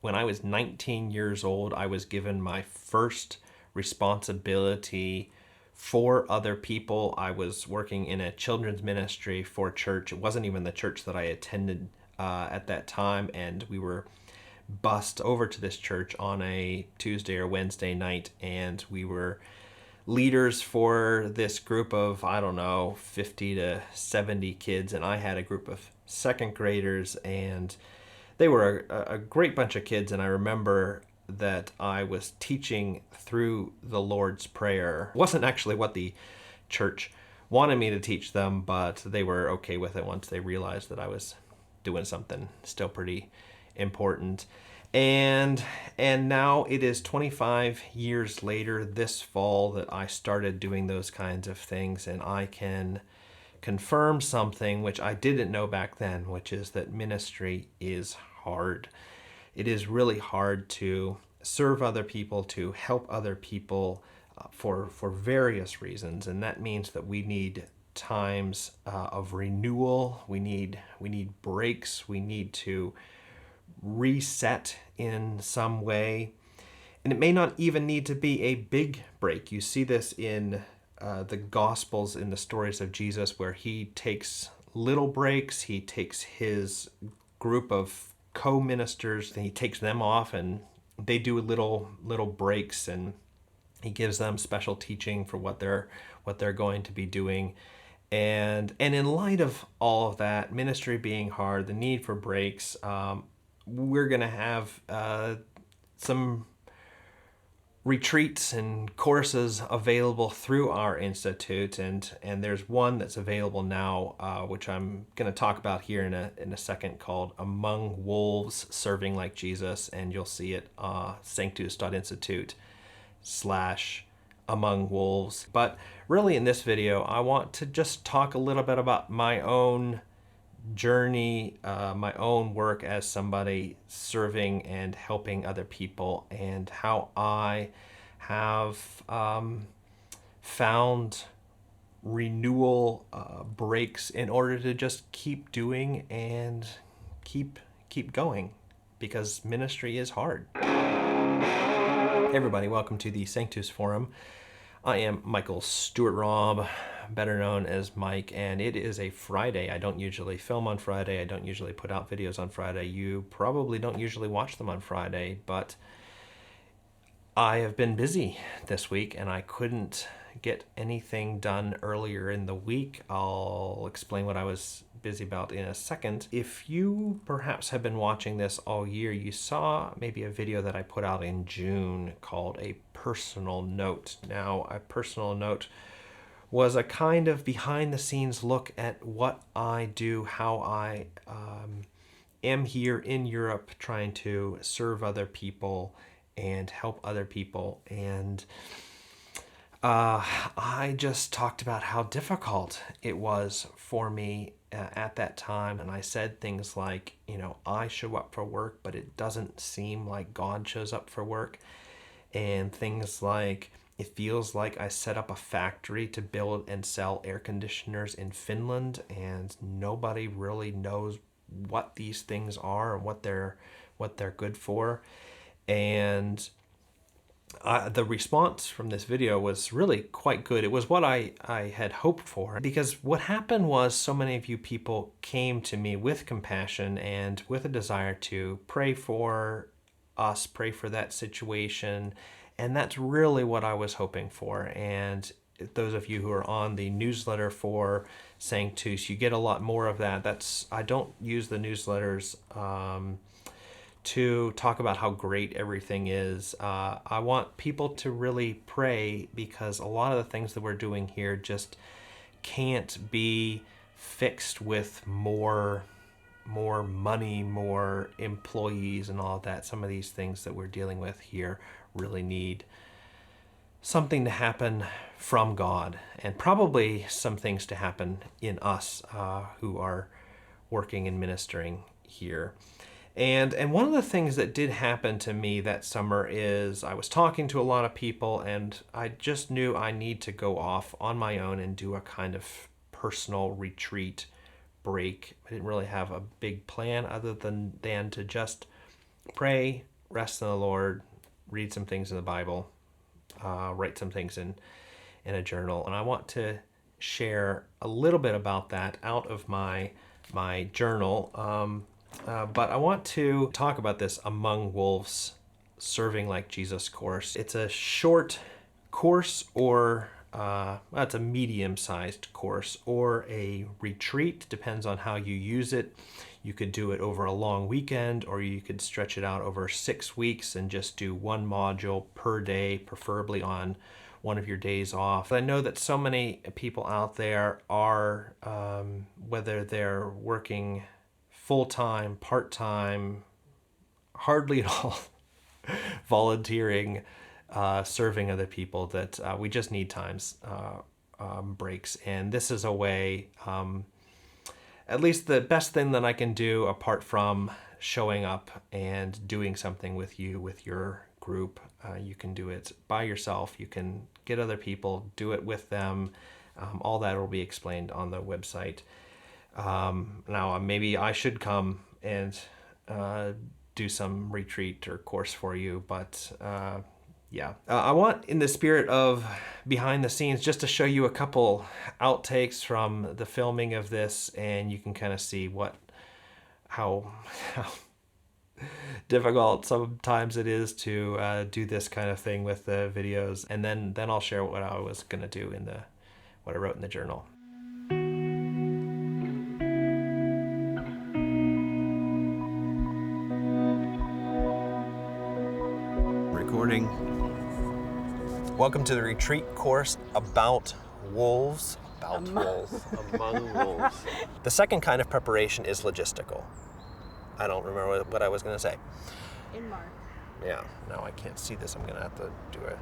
When I was 19 years old, I was given my first responsibility for other people. I was working in a children's ministry for church. It wasn't even the church that I attended at that time, and we were bussed over to this church on a Tuesday or Wednesday night, and we were leaders for this group of, I don't know, 50 to 70 kids, and I had a group of second graders, and they were a great bunch of kids. And I remember that I was teaching through the Lord's Prayer. It wasn't actually what the church wanted me to teach them, but they were okay with it once they realized that I was doing something still pretty important. And now it is 25 years later this fall that I started doing those kinds of things, and I can confirm something which I didn't know back then, which is that ministry is hard. It is really hard to serve other people, to help other people for various reasons, and that means that we need times of renewal. We need breaks. We need to reset in some way. And it may not even need to be a big break. You see this in the Gospels, in the stories of Jesus, where he takes little breaks. He takes his group of co-ministers and he takes them off, and they do little breaks, and he gives them special teaching for what they're going to be doing. And in light of all of that, ministry being hard, the need for breaks, we're going to have some retreats and courses available through our institute, and there's one that's available now, which I'm going to talk about here in a second, called Among Wolves, Serving Like Jesus, and you'll see it Sanctus Institute / Among Wolves. But really, in this video, I want to just talk a little bit about my own journey, my own work as somebody serving and helping other people, and how I have found renewal breaks in order to just keep doing and keep going, because ministry is hard. Hey everybody, welcome to the Sanctus Forum. I am Michael Stewart Robb, better known as Mike, and it is a Friday. I don't usually film on Friday. I don't usually put out videos on Friday. You probably don't usually watch them on Friday, but I have been busy this week and I couldn't get anything done earlier in the week. I'll explain what I was busy about in a second. If you perhaps have been watching this all year, you saw maybe a video that I put out in June called A Personal Note. Now, a personal note was a kind of behind the scenes look at what I do, how I am here in Europe trying to serve other people and help other people. And I just talked about how difficult it was for me at that time. And I said things like, I show up for work, but it doesn't seem like God shows up for work. And things like, it feels like I set up a factory to build and sell air conditioners in Finland, and nobody really knows what these things are and what they're good for. And the response from this video was really quite good. It was what I had hoped for, because what happened was so many of you people came to me with compassion and with a desire to pray for us, pray for that situation. And that's really what I was hoping for. And those of you who are on the newsletter for Sanctus, you get a lot more of that. I don't use the newsletters to talk about how great everything is. I want people to really pray, because a lot of the things that we're doing here just can't be fixed with more money, more employees, and all of that. Some of these things that we're dealing with here really need something to happen from God, and probably some things to happen in us who are working and ministering here. And one of the things that did happen to me that summer is I was talking to a lot of people, and I just knew I need to go off on my own and do a kind of personal retreat break. I didn't really have a big plan other than to just pray, rest in the Lord, read some things in the Bible, write some things in a journal. And I want to share a little bit about that out of my journal. But I want to talk about this Among Wolves Serving Like Jesus course. It's a short course, or it's a medium-sized course, or a retreat, depends on how you use it. You could do it over a long weekend, or you could stretch it out over 6 weeks and just do one module per day, preferably on one of your days off. I know that so many people out there are, whether they're working full-time, part-time, hardly at all, volunteering, serving other people, that we just need breaks. And this is a way, at least the best thing that I can do apart from showing up and doing something with you, with your group. You can do it by yourself. You can get other people, do it with them. All that will be explained on the website. Now, maybe I should come and do some retreat or course for you, but yeah. I want, in the spirit of behind the scenes, just to show you a couple outtakes from the filming of this, and you can kind of see how difficult sometimes it is to do this kind of thing with the videos. And then I'll share what I was going to do in what I wrote in the journal. Recording. Welcome to the retreat course about wolves. Among wolves. The second kind of preparation is logistical. I don't remember what I was going to say. In Mark. Yeah, now I can't see this. I'm going to have to do it.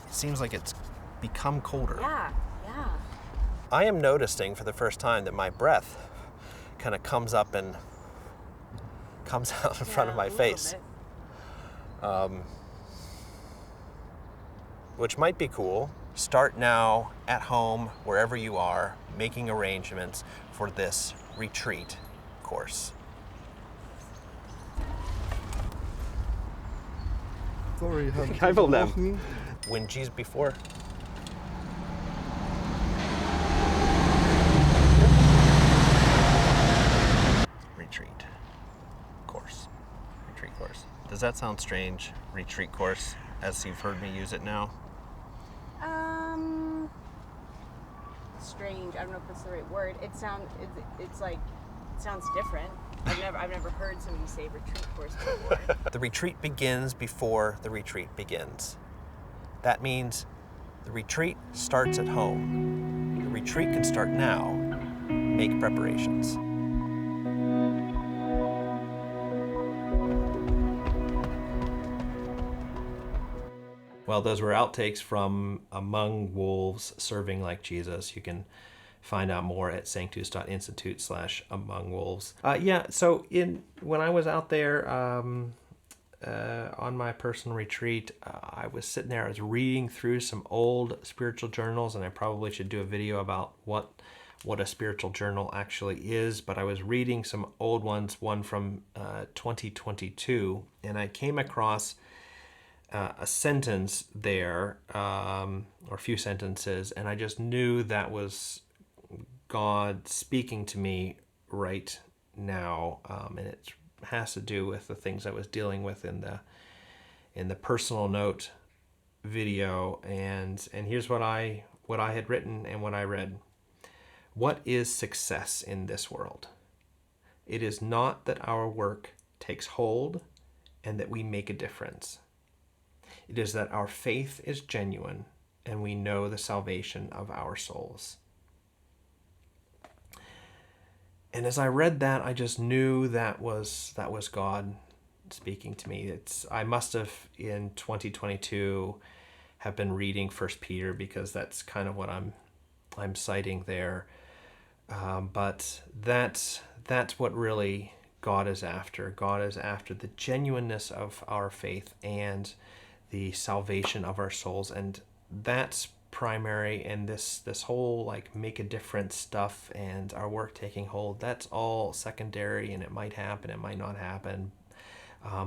It seems like it's become colder. Yeah. I am noticing for the first time that my breath kind of comes up and comes out in front of my face. Which might be cool. Start now at home, wherever you are, making arrangements for this retreat course. Sorry, Kein Problem. When Jesus before. Retreat course. Does that sound strange? Retreat course, as you've heard me use it now? Strange. I don't know if that's the right word. It sounds different. I've never heard somebody say retreat course before. The retreat begins before the retreat begins. That means the retreat starts at home. The retreat can start now. Make preparations. Well, those were outtakes from Among Wolves Serving Like Jesus. You can find out more at sanctus.institute/amongwolves. So when I was out there on my personal retreat, I was sitting there, I was reading through some old spiritual journals, and I probably should do a video about what a spiritual journal actually is, but I was reading some old ones, one from 2022, and I came across a sentence there, or a few sentences, and I just knew that was God speaking to me right now, and it has to do with the things I was dealing with in the personal note video, and here's what I had written and what I read. What is success in this world? It is not that our work takes hold and that we make a difference. It is that our faith is genuine and we know the salvation of our souls. And as I read that, I just knew that was God speaking to me. I must have in 2022 have been reading 1 Peter, because that's kind of what I'm citing there. But that's what really God is after. God is after the genuineness of our faith and the salvation of our souls, and that's primary. And this whole make a difference stuff and our work taking hold, that's all secondary, and it might happen, it might not happen.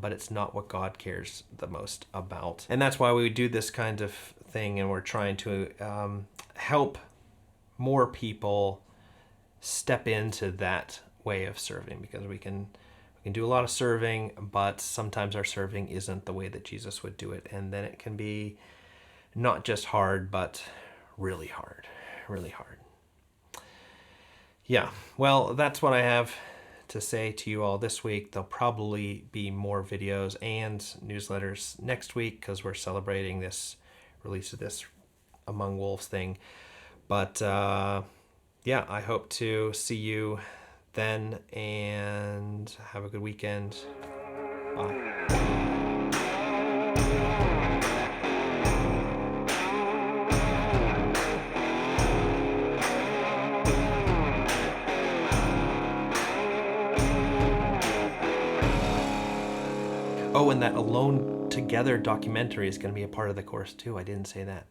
but it's not what God cares the most about. And that's why we do this kind of thing, and we're trying to help more people step into that way of serving, because we can do a lot of serving, but sometimes our serving isn't the way that Jesus would do it, and then it can be not just hard, but really hard, really hard. Yeah, well, that's what I have to say to you all this week. There'll probably be more videos and newsletters next week because we're celebrating this release of this Among Wolves thing. But yeah, I hope to see you then, and have a good weekend. Bye. Oh, and that Alone Together documentary is going to be a part of the course too. I didn't say that.